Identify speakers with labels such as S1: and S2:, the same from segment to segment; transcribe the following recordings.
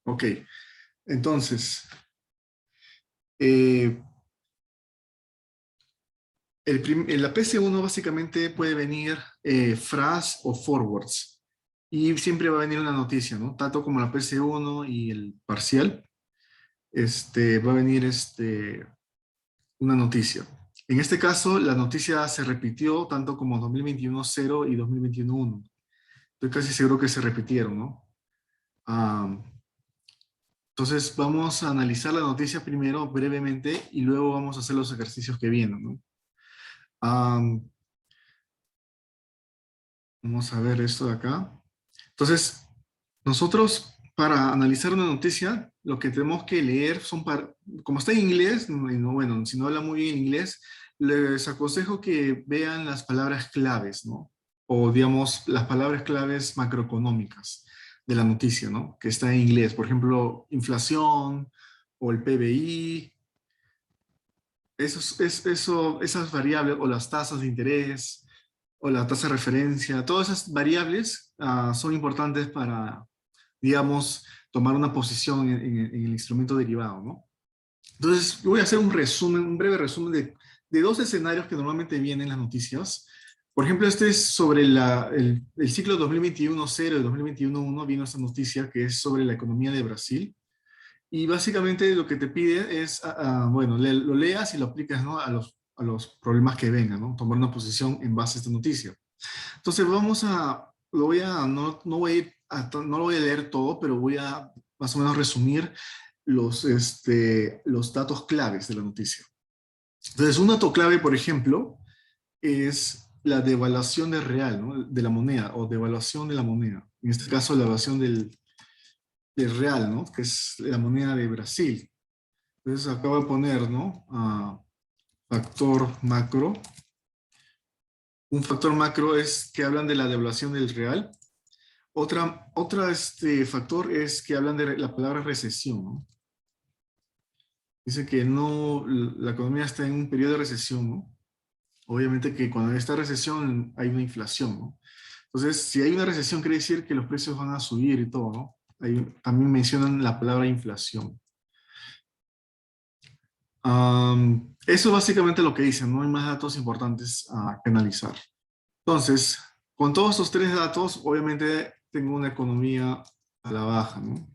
S1: Ok, entonces, eh, en la PC1 básicamente puede venir fras o forwards. Y siempre va a venir una noticia, ¿no? Tanto como la PC1 y el parcial, va a venir una noticia. En este caso, la noticia se repitió tanto como 2021-0 y 2021-1. Estoy casi seguro que se repitieron, ¿no? Ah, entonces, vamos a analizar la noticia primero brevemente y luego vamos a hacer los ejercicios que vienen, ¿no? Ah, vamos a ver esto de acá. Entonces, nosotros para analizar una noticia, lo que tenemos que leer como está en inglés, bueno, si no habla muy bien inglés, les aconsejo que vean las palabras claves, ¿no? O digamos, las palabras claves macroeconómicas de la noticia, ¿no? Que está en inglés. Por ejemplo, inflación o el PBI, esas variables o las tasas de interés o la tasa de referencia, todas esas variables son importantes para, digamos, tomar una posición en el instrumento derivado, ¿no? Entonces, yo voy a hacer un resumen, un breve resumen de dos escenarios que normalmente vienen en las noticias. Por ejemplo, este es sobre el ciclo 2021-0 y 2021-1, vino esta noticia que es sobre la economía de Brasil. Y básicamente lo que te pide es, bueno, lo leas y lo aplicas, ¿no? a los problemas que vengan, ¿no? Tomar una posición en base a esta noticia. Entonces no voy a no lo voy a leer todo, pero voy a más o menos resumir los datos claves de la noticia. Entonces, un dato clave, por ejemplo, es la devaluación del real, ¿no? De la moneda, o devaluación de la moneda. En este caso, la devaluación del real, ¿no? Que es la moneda de Brasil. Entonces, acabo de poner, ¿no? Factor macro. Un factor macro es que hablan de la devaluación del real. Otra factor es que hablan de la palabra recesión, ¿no? Dice que no, la economía está en un periodo de recesión, ¿no? Obviamente que cuando hay esta recesión hay una inflación, ¿no? Entonces, si hay una recesión quiere decir que los precios van a subir y todo, ¿no? También mencionan la palabra inflación. Eso es básicamente lo que dicen, no hay más datos importantes que analizar. Entonces, con todos estos tres datos, obviamente tengo una economía a la baja, ¿no?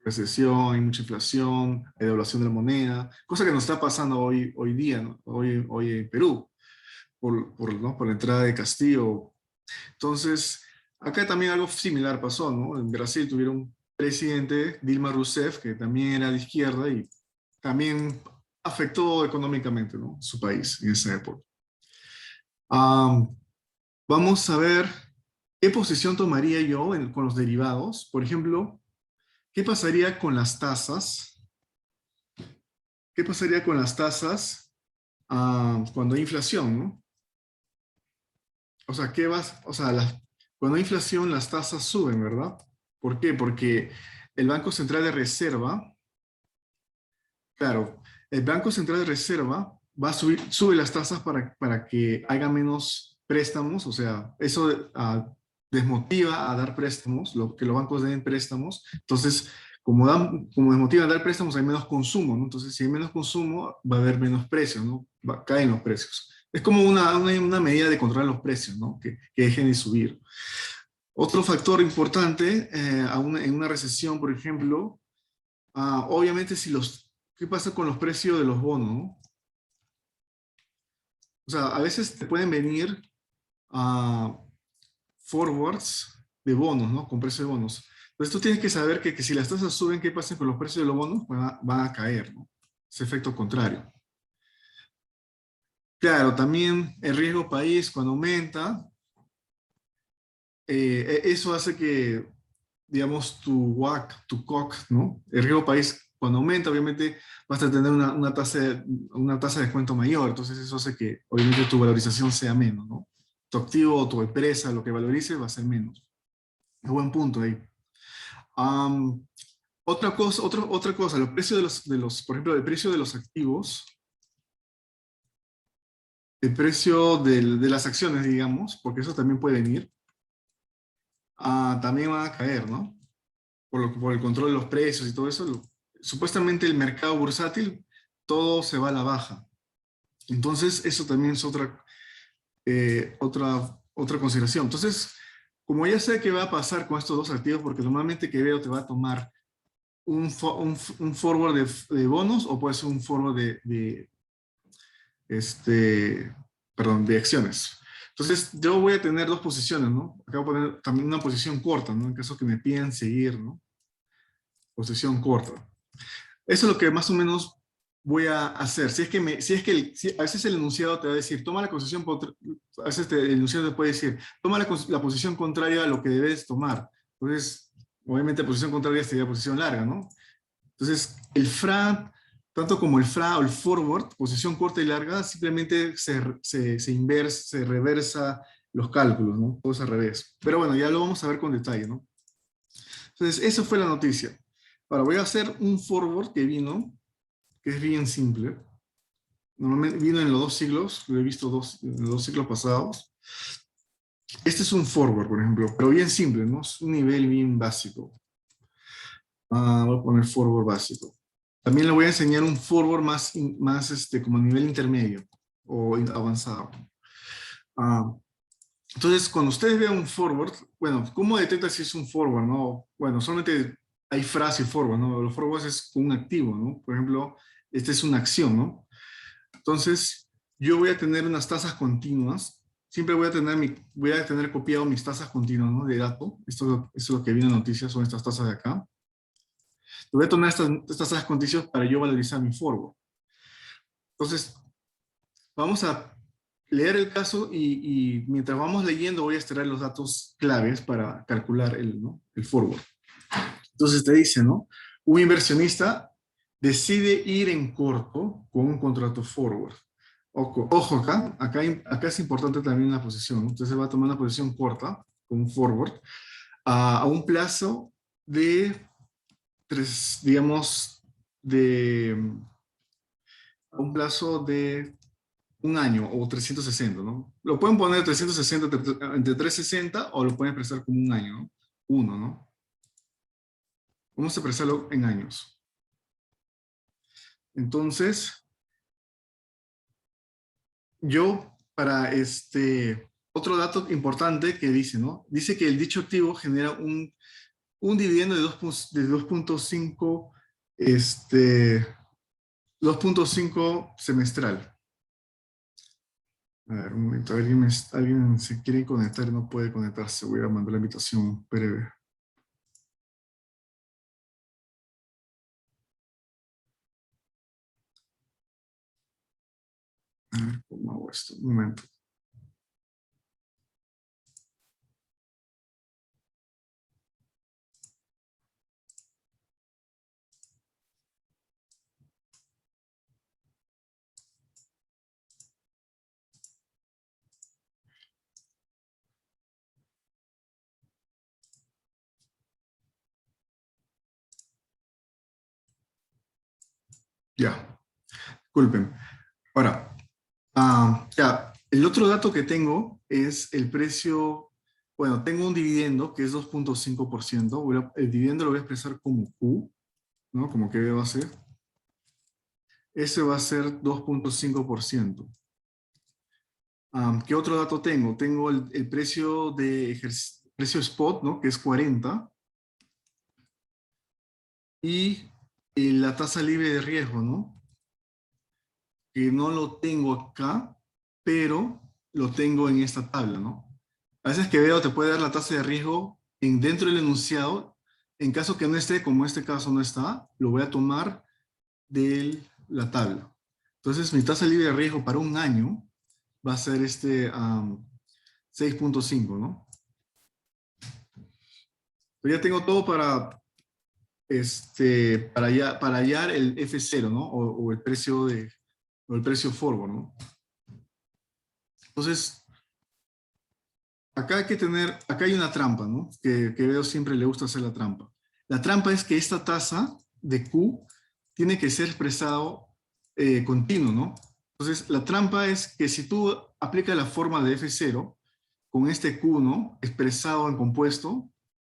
S1: Recesión, hay mucha inflación, hay devaluación de la moneda, cosa que nos está pasando hoy día, ¿no? Hoy en Perú, ¿no? Por la entrada de Castillo. Entonces, acá también algo similar pasó, ¿no? En Brasil tuvieron un presidente, Dilma Rousseff, que también era de izquierda y también afectó económicamente, ¿no? Su país en esa época. Am, Vamos a ver qué posición tomaría yo con los derivados. Por ejemplo, ¿qué pasaría con las tasas? ¿Qué pasaría con las tasas cuando hay inflación, ¿no? O sea, cuando hay inflación las tasas suben, ¿verdad? ¿Por qué? Porque el Banco Central de Reserva, claro, el Banco Central de Reserva va a sube las tasas para que haya menos préstamos, o sea, eso desmotiva a dar préstamos, que los bancos den préstamos. Entonces, como desmotivan a dar préstamos, hay menos consumo, ¿no? Entonces, si hay menos consumo, va a haber menos precios, ¿no? Caen los precios. Es como una medida de controlar los precios, ¿no? Que dejen de subir. Otro factor importante en una recesión, por ejemplo, obviamente ¿qué pasa con los precios de los bonos, ¿no? O sea, a veces te pueden venir a forwards de bonos, ¿no? Con precio de bonos. Entonces tú tienes que saber que si las tasas suben, ¿qué pasa con los precios de los bonos? Pues van a caer, ¿no? Es efecto contrario. Claro, también el riesgo país cuando aumenta, eso hace que, digamos, tu WACC, tu COC, ¿no? El riesgo país cuando aumenta, obviamente vas a tener una tasa de descuento mayor, entonces eso hace que, obviamente, tu valorización sea menos, ¿no? Tu activo o tu empresa, lo que valorice, va a ser menos. Es buen punto ahí. Am, otra cosa, los precios por ejemplo, el precio de los activos, el precio de las acciones, digamos, porque eso también puede venir, también van a caer, ¿no? por el control de los precios y todo eso, supuestamente el mercado bursátil, todo se va a la baja. Entonces, eso también es otra consideración. Entonces, como ya sé qué va a pasar con estos dos activos, porque normalmente que veo te va a tomar un forward de bonos o puede ser un forward este, perdón, de acciones. Entonces, yo voy a tener dos posiciones, ¿no? Acá voy a poner también una posición corta, ¿no? En caso que me pidan seguir, ¿no? Posición corta. Eso es lo que más o menos voy a hacer. A veces el enunciado te va a decir, toma la posición, a veces el enunciado te puede decir, toma la posición contraria a lo que debes tomar. Entonces, obviamente la posición contraria sería posición larga, ¿no? Entonces, el FRA, tanto como el FRA o el forward, posición corta y larga, simplemente se reversa los cálculos, ¿no? Todo es al revés. Pero bueno, ya lo vamos a ver con detalle, ¿no? Entonces, eso fue la noticia. Ahora voy a hacer un forward que es bien simple. Normalmente vino en los dos siglos, lo he visto en los dos siglos pasados. Este es un forward, por ejemplo, pero bien simple, ¿no? Es un nivel bien básico. Voy a poner forward básico. También le voy a enseñar un forward más como a nivel intermedio o avanzado. Ah, entonces, cuando ustedes vean un forward, bueno, ¿cómo detecta si es un forward, no? Bueno, solamente hay frase forward, ¿no? Los forwards es un activo, ¿no? Por ejemplo, esta es una acción, ¿no? Entonces, yo voy a tener unas tasas continuas. Siempre voy a tener copiado mis tasas continuas, ¿no? De dato. Esto es lo que viene en noticias, son estas tasas de acá. Voy a tomar estas tasas continuas para yo valorizar mi forward. Entonces, vamos a leer el caso y mientras vamos leyendo voy a extraer los datos claves para calcular ¿no? el forward. Entonces te dice, ¿no? Un inversionista decide ir en corto con un contrato forward. Ojo acá es importante también la posición, ¿no? Entonces va a tomar una posición corta con un forward a un plazo de digamos, a un plazo de un año o 360, ¿no? Lo pueden poner 360 entre 360 o lo pueden expresar como un año, ¿no? Uno, ¿no? Vamos a expresarlo en años. Entonces, yo para otro dato importante que dice, ¿no? Dice que el dicho activo genera un dividendo de 2.5 2.5 semestral. A ver, un momento, alguien se quiere conectar y no puede conectarse. Voy a mandar la invitación breve. A ver, ¿cómo hago esto? Un momento. Ya, disculpen. Ahora, ya, el otro dato que tengo es el precio. Bueno, tengo un dividendo que es 2.5%. El dividendo lo voy a expresar como Q, ¿no? Como que va a ser. Ese va a ser 2.5%. ¿Qué otro dato tengo? Tengo el precio precio spot, ¿no? Que es 40. Y la tasa libre de riesgo, ¿no? Que no lo tengo acá, pero lo tengo en esta tabla, ¿no? A veces que veo te puede dar la tasa de riesgo dentro del enunciado. En caso que no esté, como en este caso no está, lo voy a tomar de la tabla. Entonces mi tasa libre de riesgo para un año va a ser 6.5, ¿no? Pero ya tengo todo para hallar el F0, ¿no? O el precio forward, ¿no? Entonces, acá hay una trampa, ¿no? Que veo siempre le gusta hacer la trampa. La trampa es que esta tasa de Q tiene que ser expresado continuo, ¿no? Entonces, la trampa es que si tú aplicas la forma de F0 con este Q, ¿no? Expresado en compuesto,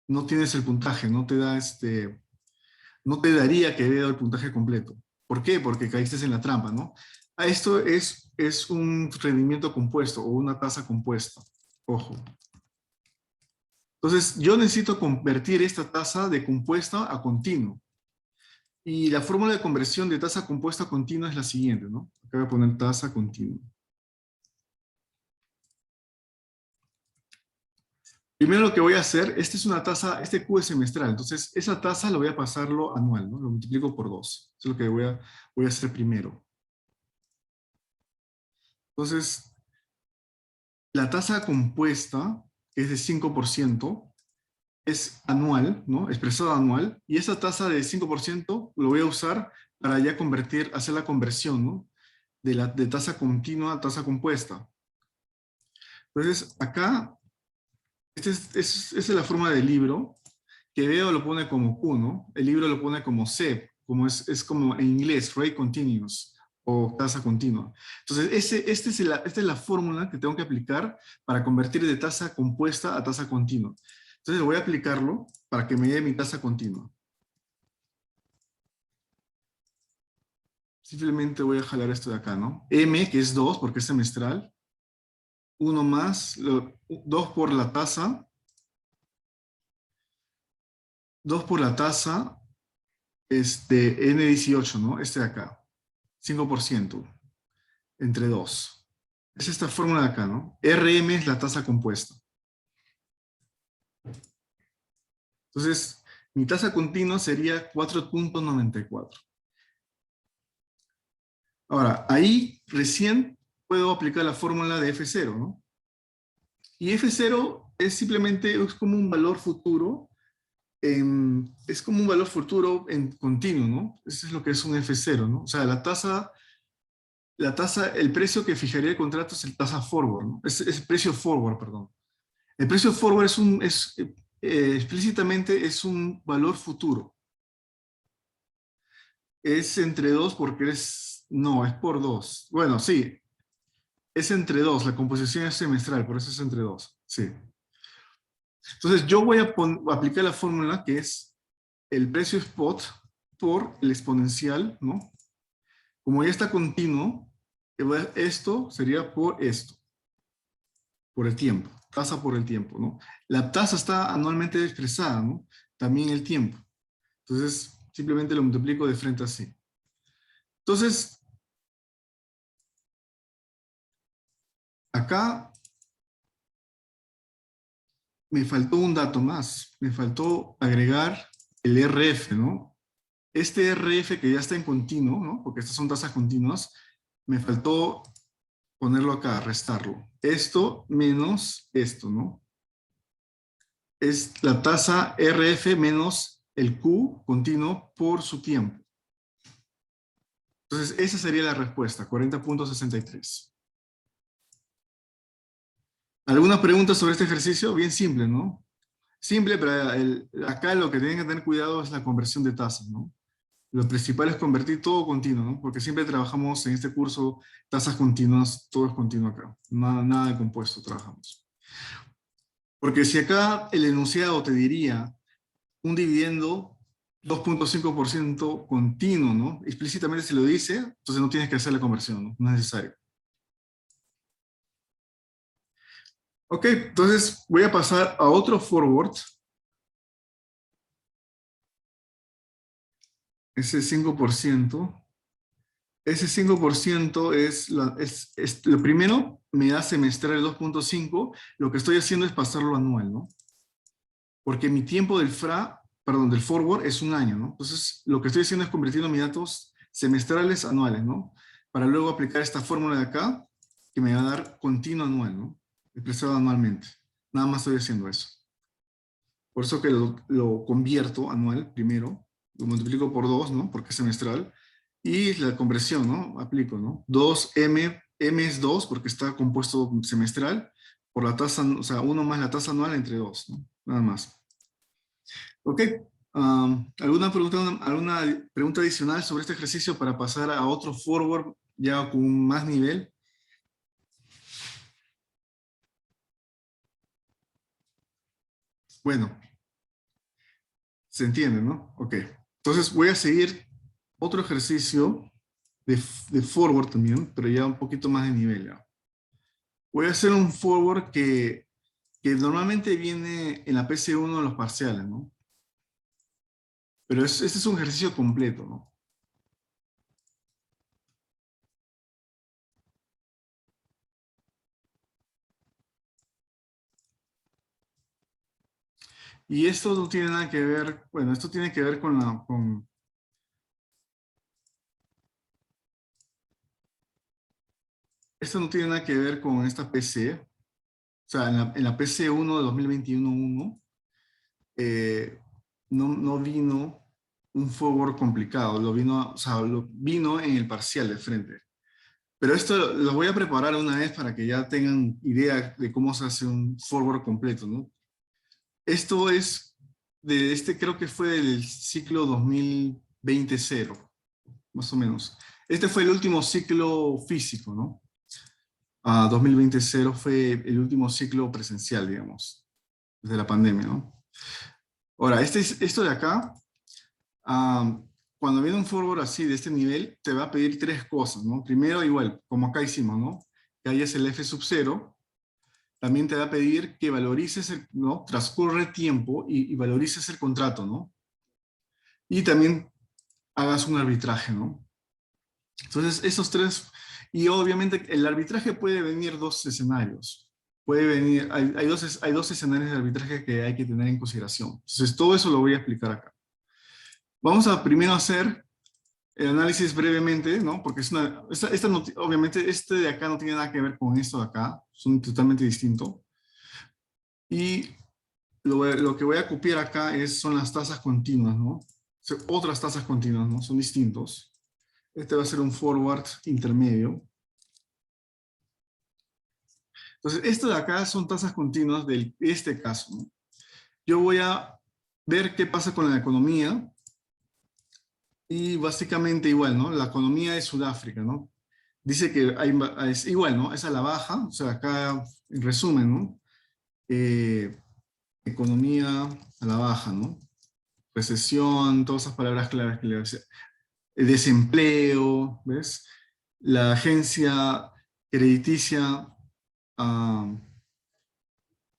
S1: no tienes el puntaje, no te da no te daría que vea el puntaje completo. ¿Por qué? Porque caíste en la trampa, ¿no? Esto es un rendimiento compuesto o una tasa compuesta. Ojo. Entonces, yo necesito convertir esta tasa de compuesta a continuo. Y la fórmula de conversión de tasa compuesta a continua es la siguiente, ¿no? Acá voy a poner tasa continua. Primero lo que voy a hacer, esta es una tasa, este Q es semestral, entonces esa tasa lo voy a pasarlo anual, ¿no? Lo multiplico por 2. Eso es lo que voy a hacer primero. Entonces, la tasa compuesta, que es de 5%, es anual, ¿no? Expresada anual, y esa tasa de 5% lo voy a usar para ya convertir, hacer la conversión, ¿no? De tasa continua a tasa compuesta. Entonces, acá, esta es la forma del libro, que veo lo pone como Q, ¿no? El libro lo pone como C, como es como en inglés, rate continuous, o tasa continua. Entonces, esta es la fórmula que tengo que aplicar para convertir de tasa compuesta a tasa continua. Entonces, voy a aplicarlo para que me dé mi tasa continua. Simplemente voy a jalar esto de acá, ¿no? M, que es 2, porque es semestral. 1 más, 2 por la tasa. 2 por la tasa, N18, ¿no? Este de acá. 5% entre 2. Es esta fórmula de acá, ¿no? RM es la tasa compuesta. Entonces, mi tasa continua sería 4.94. Ahora, ahí recién puedo aplicar la fórmula de F0, ¿no? Y F0 es simplemente, es como un valor futuro, es como un valor futuro en continuo, ¿no? Eso es lo que es un F0, ¿no? O sea, el precio que fijaría el contrato es el tasa forward, ¿no? Es el precio forward, perdón. El precio forward explícitamente es un valor futuro. Es entre 2 porque no, es por 2. Bueno, sí, es entre 2. La composición es semestral, por eso es entre 2. Sí. Entonces yo voy a aplicar la fórmula que es el precio spot por el exponencial, ¿no? Como ya está continuo, esto sería por esto, por el tiempo, tasa por el tiempo, ¿no? La tasa está anualmente expresada, ¿no? También el tiempo. Entonces, simplemente lo multiplico de frente así. Entonces, acá me faltó un dato más. Me faltó agregar el RF, ¿no? Este RF que ya está en continuo, ¿no? Porque estas son tasas continuas, me faltó ponerlo acá, restarlo. Esto menos esto, ¿no? Es la tasa RF menos el Q continuo por su tiempo. Entonces, esa sería la respuesta, 40.63. ¿Alguna pregunta sobre este ejercicio? Bien simple, ¿no? Simple, pero acá lo que tienen que tener cuidado es la conversión de tasas, ¿no? Lo principal es convertir todo continuo, ¿no? Porque siempre trabajamos en este curso tasas continuas, todo es continuo acá. Nada de compuesto trabajamos. Porque si acá el enunciado te diría un dividendo 2.5% continuo, ¿no? Explícitamente se lo dice, entonces no tienes que hacer la conversión, ¿no? No es necesario. Ok, entonces voy a pasar a otro forward. Ese 5%. Ese 5% lo primero, me da semestral el 2.5, lo que estoy haciendo es pasarlo anual, ¿no? Porque mi tiempo del forward es un año, ¿no? Entonces, lo que estoy haciendo es convirtiendo mis datos semestrales a anuales, ¿no? Para luego aplicar esta fórmula de acá, que me va a dar continuo anual, ¿no? Expresado anualmente. Nada más estoy haciendo eso. Por eso que lo convierto anual primero, lo multiplico por 2, ¿no? Porque es semestral. Y la conversión, ¿no? Aplico, ¿no? 2M, M es 2 porque está compuesto semestral, por la tasa, o sea, 1 más la tasa anual entre 2, ¿no? Nada más. Ok. ¿Alguna pregunta adicional sobre este ejercicio para pasar a otro forward ya con más nivel? Bueno, ¿Se entiende, no? Ok. Entonces voy a seguir otro ejercicio de forward también, pero ya un poquito más de nivel, ¿ya? Voy a hacer un forward que normalmente viene en la PC1 de los parciales, ¿no? Pero este es un ejercicio completo, ¿no? Y esto no tiene nada que ver, bueno, esto tiene que ver esto no tiene nada que ver con esta PC. O sea, en la PC1 de 2021-1, eh, no vino un forward complicado, o sea, lo vino en el parcial de frente. Pero esto lo voy a preparar una vez para que ya tengan idea de cómo se hace un forward completo, ¿no? Esto es creo que fue del ciclo 2020-0, más o menos. Este fue el último ciclo físico, ¿no? 2020-0 fue el último ciclo presencial, digamos, desde la pandemia, ¿no? Ahora, esto de acá, ah, cuando viene un forward así, de este nivel, te va a pedir tres cosas, ¿no? Primero, igual, como acá hicimos, ¿no? Que hayas el F sub 0. También te va a pedir que valorices, ¿no? Transcurre tiempo y valorices el contrato, ¿no? Y también hagas un arbitraje, ¿no? Entonces, esos tres, y obviamente el arbitraje puede venir dos escenarios. Puede venir, hay dos escenarios de arbitraje que hay que tener en consideración. Entonces, todo eso lo voy a explicar acá. Vamos a primero hacer el análisis brevemente, ¿no? Porque obviamente este de acá no tiene nada que ver con esto de acá, son totalmente distintos. Y lo que voy a copiar acá son las tasas continuas, ¿no? Son otras tasas continuas, ¿no? Son distintos. Este va a ser un forward intermedio. Entonces, esto de acá son tasas continuas de este caso, ¿no? Yo voy a ver qué pasa con la economía y básicamente igual, ¿no? La economía de Sudáfrica, ¿no? Dice que es igual, ¿no? Es a la baja, o sea, acá en resumen, ¿no? Economía a la baja, ¿no? Recesión, todas esas palabras claves que le decía. El desempleo, ¿ves? La agencia crediticia, ah,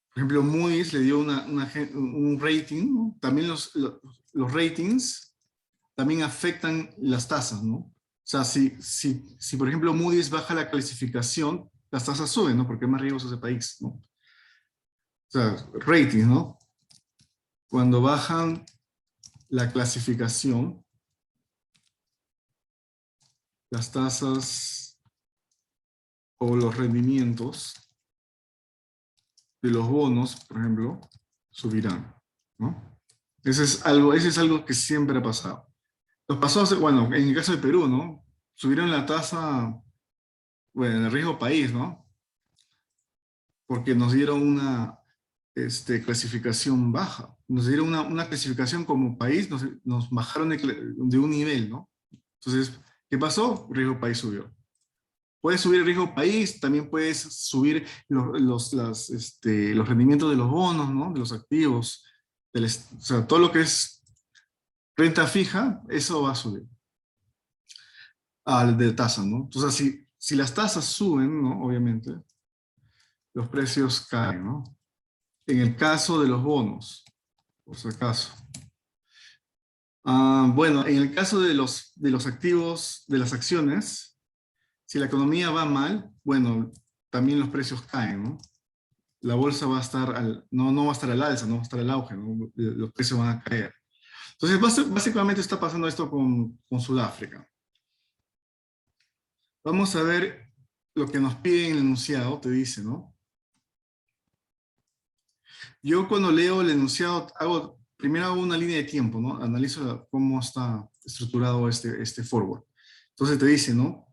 S1: por ejemplo, Moody's le dio un rating, ¿no? También los ratings también afectan las tasas, ¿no? O sea, si por ejemplo Moody's baja la clasificación, las tasas suben, ¿no? Porque es más riesgoso ese país, ¿no? O sea, ratings, ¿no? Cuando bajan la clasificación, las tasas o los rendimientos de los bonos, por ejemplo, subirán, ¿no? Ese es algo que siempre ha pasado. Nos pasó, bueno, en el caso de Perú, ¿no? Subieron la tasa, bueno, en el riesgo país, ¿no? Porque nos dieron una clasificación baja. Nos dieron una clasificación como país, nos bajaron de un nivel, ¿no? Entonces, ¿qué pasó? Riesgo país subió. Puedes subir el riesgo país, también puedes subir los rendimientos de los bonos, ¿no? De los activos. O sea, todo lo que es renta fija, eso va a subir al de tasa, ¿no? Entonces, si las tasas suben, ¿no? Obviamente, los precios caen, ¿no? En el caso de los bonos, por si acaso. Bueno, en el caso de los activos, de las acciones, si la economía va mal, bueno, también los precios caen, ¿no? La bolsa va a estar, no va a estar al alza, no va a estar al auge, ¿no? Los precios van a caer. Entonces, básicamente está pasando esto con Sudáfrica. Vamos a ver lo que nos pide en el enunciado, te dice, ¿no? Yo cuando leo el enunciado, primero hago una línea de tiempo, ¿no? Analizo cómo está estructurado este forward. Entonces te dice, ¿no?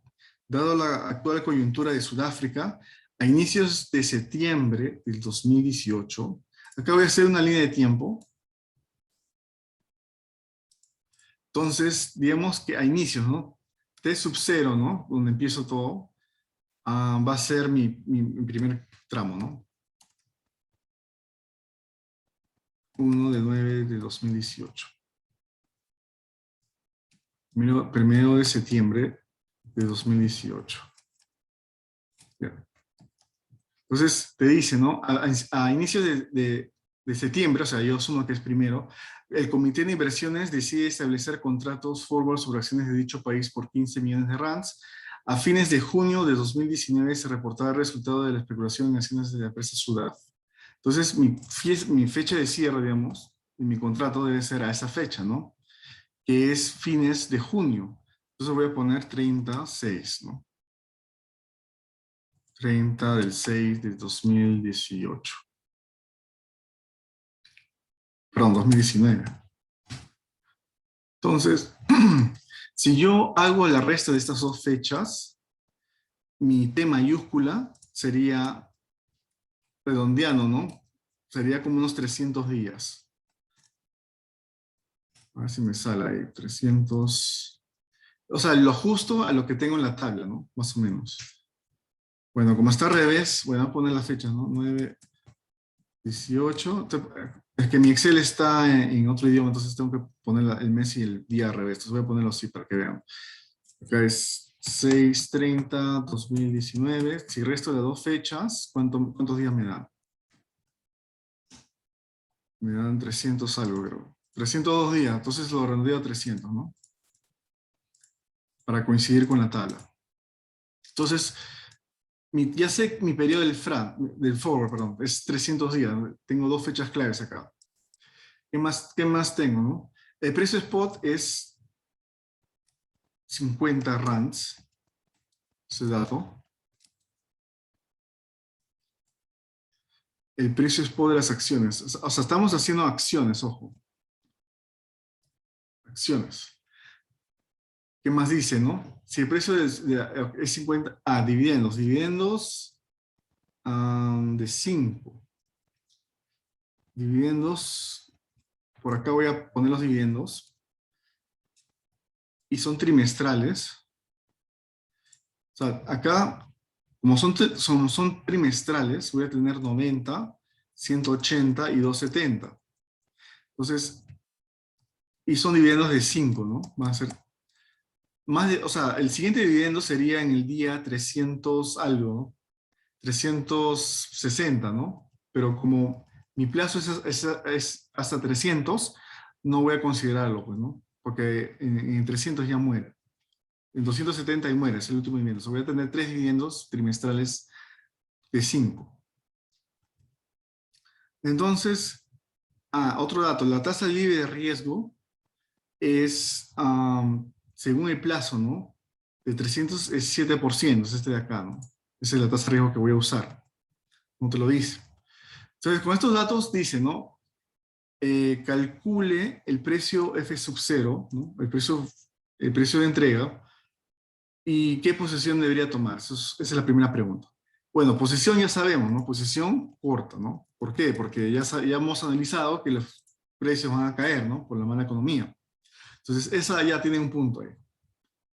S1: Dado la actual coyuntura de Sudáfrica, a inicios de septiembre del 2018, acá voy a hacer una línea de tiempo. Entonces, digamos que a inicios, ¿no? T sub 0, ¿no? Donde empiezo todo, va a ser mi primer tramo, ¿no? 1 de 9 de 2018. Primero de septiembre de 2018. Ya. Entonces, te dice, ¿no? A inicios de septiembre, o sea, yo asumo que es primero, el Comité de Inversiones decide establecer contratos forward sobre acciones de dicho país por 15 millones de rands. A fines de junio de 2019 se reportaba el resultado de la especulación en acciones de la empresa Sudaf. Entonces, mi fecha de cierre, digamos, en mi contrato debe ser a esa fecha, ¿no? Que es fines de junio. Entonces voy a poner 36, ¿no? 30/6/2018. Perdón, 2019. Entonces, si yo hago el resto de estas dos fechas, mi T mayúscula sería redondeando, ¿no? Sería como unos 300 días. A ver si me sale ahí, 300. O sea, lo justo a lo que tengo en la tabla, ¿no? Más o menos. Bueno, como está al revés, voy a poner las fechas, ¿no? 9, 18. Es que mi Excel está en otro idioma, entonces tengo que poner el mes y el día al revés. Entonces voy a ponerlo así para que vean. Acá es 6/30/2019. Si resto de dos fechas, ¿cuántos días me dan? Me dan 300 algo, creo. 302 días, entonces lo redondeo a 300, ¿no? Para coincidir con la tabla. Entonces, ya sé mi periodo del forward, perdón, es 300 días. Tengo dos fechas claves acá. ¿Qué más tengo, no? El precio spot es 50 rands, ese dato. El precio spot de las acciones. O sea, estamos haciendo acciones, ojo. Acciones. ¿Qué más dice, no? Si el precio es 50, dividendos. Dividendos de 5. Dividendos, por acá voy a poner los dividendos. Y son trimestrales. O sea, acá, como son trimestrales, voy a tener 90, 180 y 270. Entonces, y son dividendos de 5, ¿no? Va a ser o sea, el siguiente dividendo sería en el día 300 algo, ¿no? 360, ¿no? Pero como mi plazo es hasta 300, no voy a considerarlo, pues, ¿no? Porque en 300 ya muere. En 270 y muere, es el último dividendo. O sea, voy a tener 3 dividendos trimestrales de 5. Entonces, otro dato, la tasa libre de riesgo es, según el plazo, ¿no? De 300 es 7%, es este de acá, ¿no? Esa es la tasa de riesgo que voy a usar. No te lo dice. Entonces, con estos datos dice, ¿no? Calcule el precio F sub 0, ¿no? El precio de entrega, y qué posición debería tomar. Esa es la primera pregunta. Bueno, posición ya sabemos, ¿no? Posición corta, ¿no? ¿Por qué? Porque ya hemos analizado que los precios van a caer, ¿no? Por la mala economía. Entonces, esa ya tiene un punto ahí.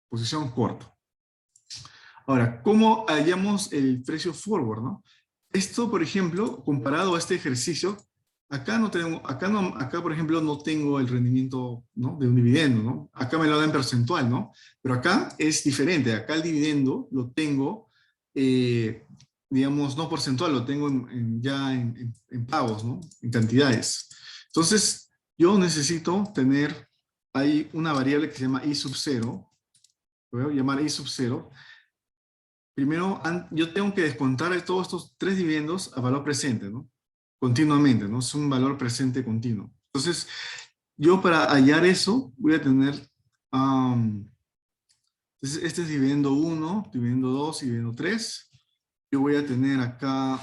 S1: Posición corta. Ahora, ¿cómo hallamos el precio forward, no? Esto, por ejemplo, comparado a este ejercicio, acá no tengo, acá por ejemplo no tengo el rendimiento, ¿no? De un dividendo, ¿no? Acá me lo dan en percentual, ¿no? Pero acá es diferente. Acá el dividendo lo tengo, digamos, no porcentual, lo tengo ya en pagos, ¿no? En cantidades. Entonces, yo necesito tener ahí una variable que se llama I sub 0. Lo voy a llamar I sub 0. Primero, yo tengo que descontar todos estos tres dividendos a valor presente, ¿no? Continuamente, ¿no? Es un valor presente continuo. Entonces, yo para hallar eso, voy a tener, entonces este es dividendo 1, dividendo 2 y dividendo 3. Yo voy a tener acá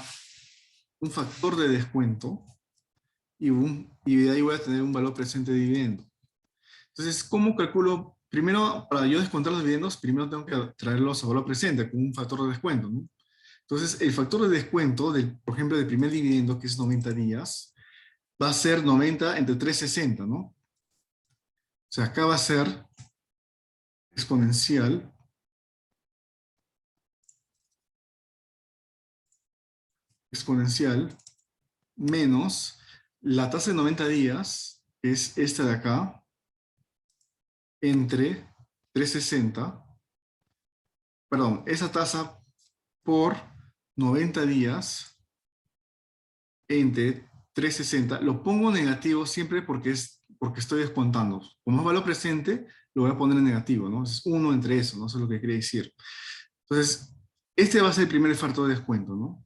S1: un factor de descuento y de ahí voy a tener un valor presente de dividendo. Entonces, ¿cómo calculo? Primero, para yo descontar los dividendos, primero tengo que traerlos a valor presente con un factor de descuento, ¿no? Entonces, el factor de descuento, por ejemplo, del primer dividendo, que es 90 días, va a ser 90 entre 360, ¿no? O sea, acá va a ser exponencial menos la tasa de 90 días, que es esta de acá, entre 360, perdón, esa tasa por 90 días entre 360, lo pongo negativo siempre porque estoy descontando. Como es valor presente, lo voy a poner en negativo, ¿no? Es 1 entre eso, ¿no? Eso es lo que quiere decir. Entonces, este va a ser el primer factor de descuento, ¿no?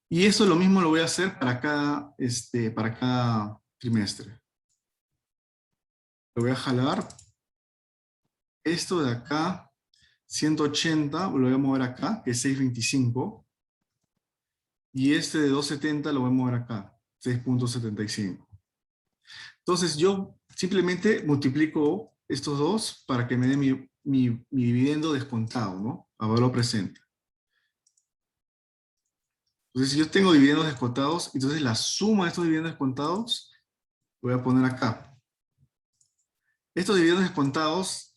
S1: Y eso lo mismo lo voy a hacer para cada trimestre. Lo voy a jalar. Esto de acá, 180, lo voy a mover acá, que es 6.25. Y este de 270 lo voy a mover acá, 6.75. Entonces yo simplemente multiplico estos dos para que me dé mi dividendo descontado, ¿no? A valor presente. Entonces si yo tengo dividendos descontados, entonces la suma de estos dividendos descontados lo voy a poner acá. Estos dividendos descontados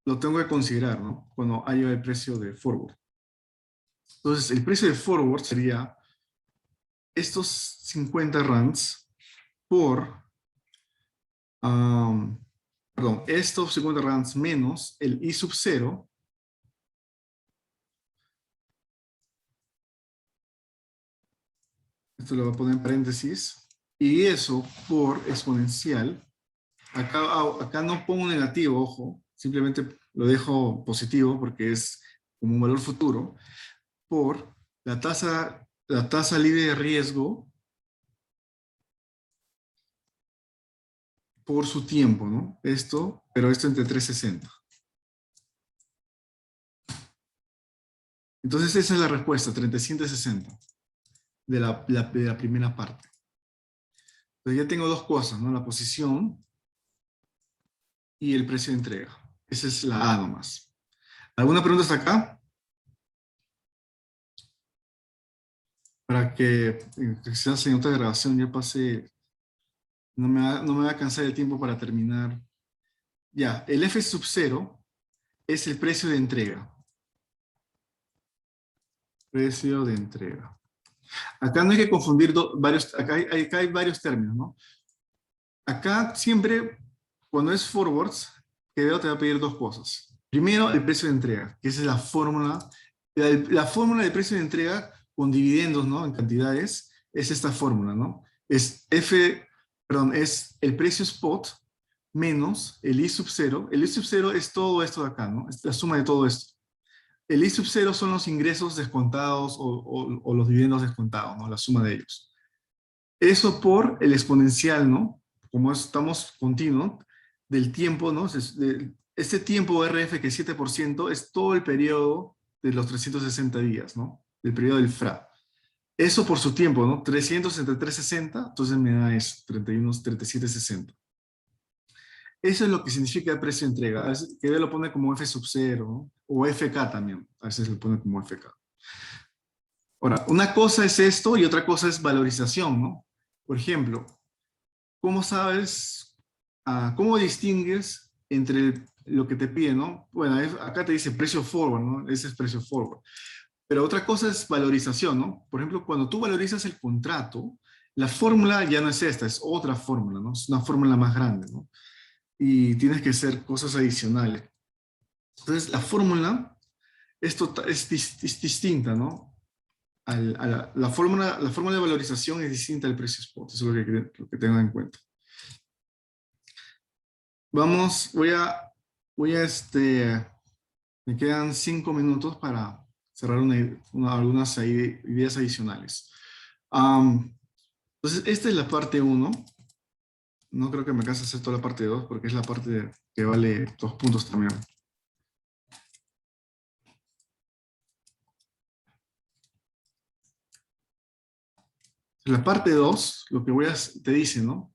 S1: lo tengo que considerar, ¿no? Cuando haya el precio de forward. Entonces el precio de forward sería estos 50 rands por, perdón, estos 50 rands menos el I sub 0. Esto lo voy a poner en paréntesis. Y eso por exponencial. Acá no pongo negativo, ojo. Simplemente lo dejo positivo porque es como un valor futuro. Por la tasa libre de riesgo por su tiempo, ¿no? Pero esto entre 360. Entonces esa es la respuesta, 360 de la primera parte. Entonces ya tengo dos cosas, ¿no? La posición y el precio de entrega. Esa es la A nomás. ¿Alguna pregunta hasta acá? Para que quizás en otra grabación ya pase, no me va a cansar el tiempo para terminar. Ya, el F sub 0 es el precio de entrega. Precio de entrega. Acá no hay que confundir acá hay varios términos, ¿no? Acá siempre, cuando es forwards, que veo te va a pedir dos cosas. Primero, el precio de entrega, que esa es la fórmula. La fórmula de precio de entrega con dividendos, ¿no? En cantidades, es esta fórmula, ¿no? Es el precio spot menos el I sub 0. El I sub 0 es todo esto de acá, ¿no? Es la suma de todo esto. El I sub 0 son los ingresos descontados o los dividendos descontados, ¿no? La suma de ellos. Eso por el exponencial, ¿no? Como estamos continuo, del tiempo, ¿no? Este tiempo RF que es 7% es todo el periodo de los 360 días, ¿no? El periodo del FRA. Eso por su tiempo, ¿no? 300 entre 360, entonces me da eso, 31, 37,60. Eso es lo que significa el precio de entrega. A veces que lo pone como F sub 0, ¿no? O FK también. A veces lo pone como FK. Ahora, una cosa es esto y otra cosa es valorización, ¿no? Por ejemplo, ¿cómo sabes, cómo distingues entre lo que te pide, ¿no? Bueno, acá te dice precio forward, ¿no? Ese es precio forward. Pero otra cosa es valorización, ¿no? Por ejemplo, cuando tú valorizas el contrato, la fórmula ya no es esta, es otra fórmula, ¿no? Es una fórmula más grande, ¿no? Y tienes que hacer cosas adicionales. Entonces, la fórmula es distinta, ¿no? La fórmula de valorización es distinta al precio spot, eso es lo que tengan en cuenta. Vamos, me quedan 5 minutos para cerrar algunas ideas adicionales. Entonces, esta es la parte 1. No creo que me canse hacer toda la parte 2 porque es la parte que vale 2 puntos también. La parte 2, lo que te dice, ¿no?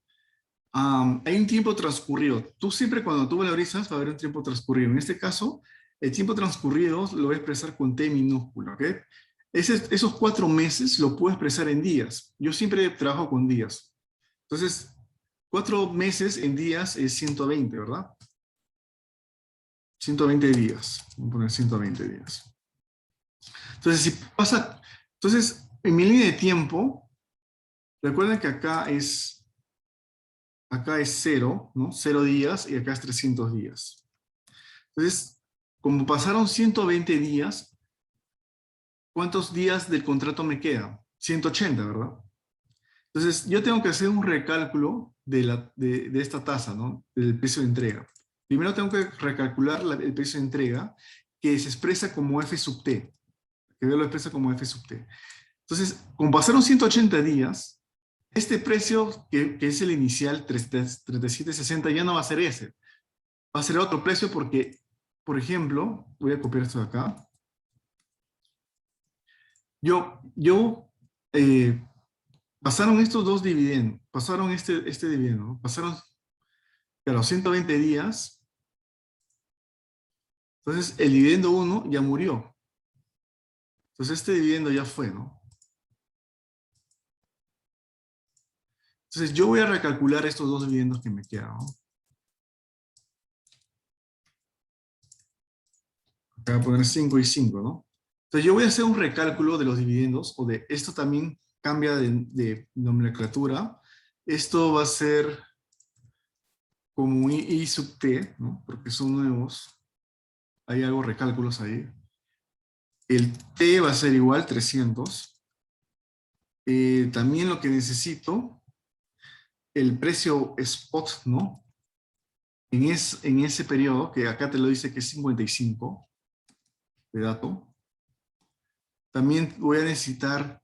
S1: Hay un tiempo transcurrido. Tú siempre cuando tú valorizas va a haber un tiempo transcurrido. En este caso, el tiempo transcurrido lo voy a expresar con T minúscula, ¿ok? Esos 4 meses lo puedo expresar en días. Yo siempre trabajo con días. Entonces, 4 meses en días es 120, ¿verdad? 120 días. Vamos a poner 120 días. Entonces, en mi línea de tiempo, recuerden que acá es acá es 0, ¿no? 0 días y acá es 300 días. Entonces, como pasaron 120 días, ¿cuántos días del contrato me quedan? 180, ¿verdad? Entonces, yo tengo que hacer un recálculo de esta tasa, ¿no? Del precio de entrega. Primero tengo que recalcular el precio de entrega, que se expresa como F sub T, que yo lo expresa como F sub T. Entonces, como pasaron 180 días, este precio, que es el inicial, 37.60, ya no va a ser ese. Va a ser otro precio porque, por ejemplo, voy a copiar esto de acá. Eh, pasaron estos dos dividendos, pasaron este dividendo, ¿no? Pasaron a los 120 días, entonces el dividendo 1 ya murió. Entonces este dividendo ya fue, ¿no? Entonces yo voy a recalcular estos dos dividendos que me quedan, ¿no? Acá voy a poner 5 y 5, ¿no? Entonces yo voy a hacer un recálculo de los dividendos, o de esto también cambia de nomenclatura. Esto va a ser como I sub T, ¿no? Porque son nuevos. Hay algo recálculos ahí. El T va a ser igual, 300. También lo que necesito, el precio spot, ¿no? En ese periodo, que acá te lo dice que es 55 de dato. También voy a necesitar,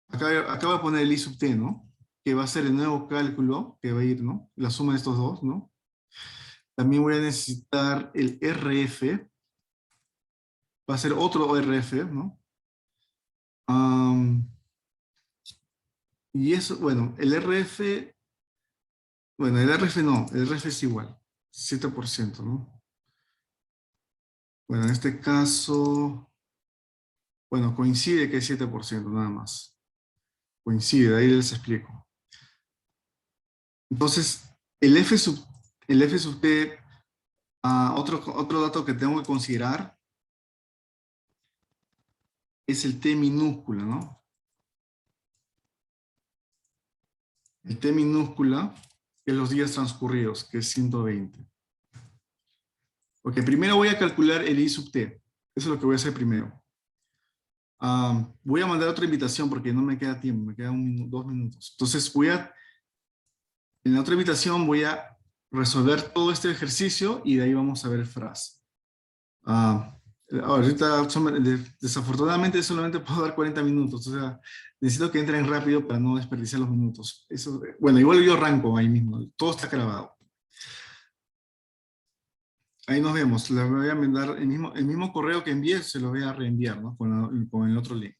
S1: acá voy a poner el I sub T, ¿no? Que va a ser el nuevo cálculo que va a ir, ¿no? La suma de estos dos, ¿no? También voy a necesitar el RF, va a ser otro RF, ¿no? Y eso, bueno, el RF, bueno, el RF no, el RF es igual, 7%, ¿no? Bueno, en este caso, bueno, coincide que es 7% nada más. Coincide, de ahí les explico. Entonces, el F sub T, otro dato que tengo que considerar es el T minúscula, ¿no? El T minúscula es los días transcurridos, que es 120. Ok, primero voy a calcular el I sub T. Eso es lo que voy a hacer primero. Voy a mandar otra invitación porque no me queda tiempo, me quedan 2 minutos. Entonces en la otra invitación voy a resolver todo este ejercicio y de ahí vamos a ver frase. Ahorita, desafortunadamente solamente puedo dar 40 minutos, o sea, necesito que entren rápido para no desperdiciar los minutos. Eso, bueno, igual yo arranco ahí mismo, todo está grabado. Ahí nos vemos, les voy a mandar el mismo correo que envié, se lo voy a reenviar, ¿no? Con el otro link.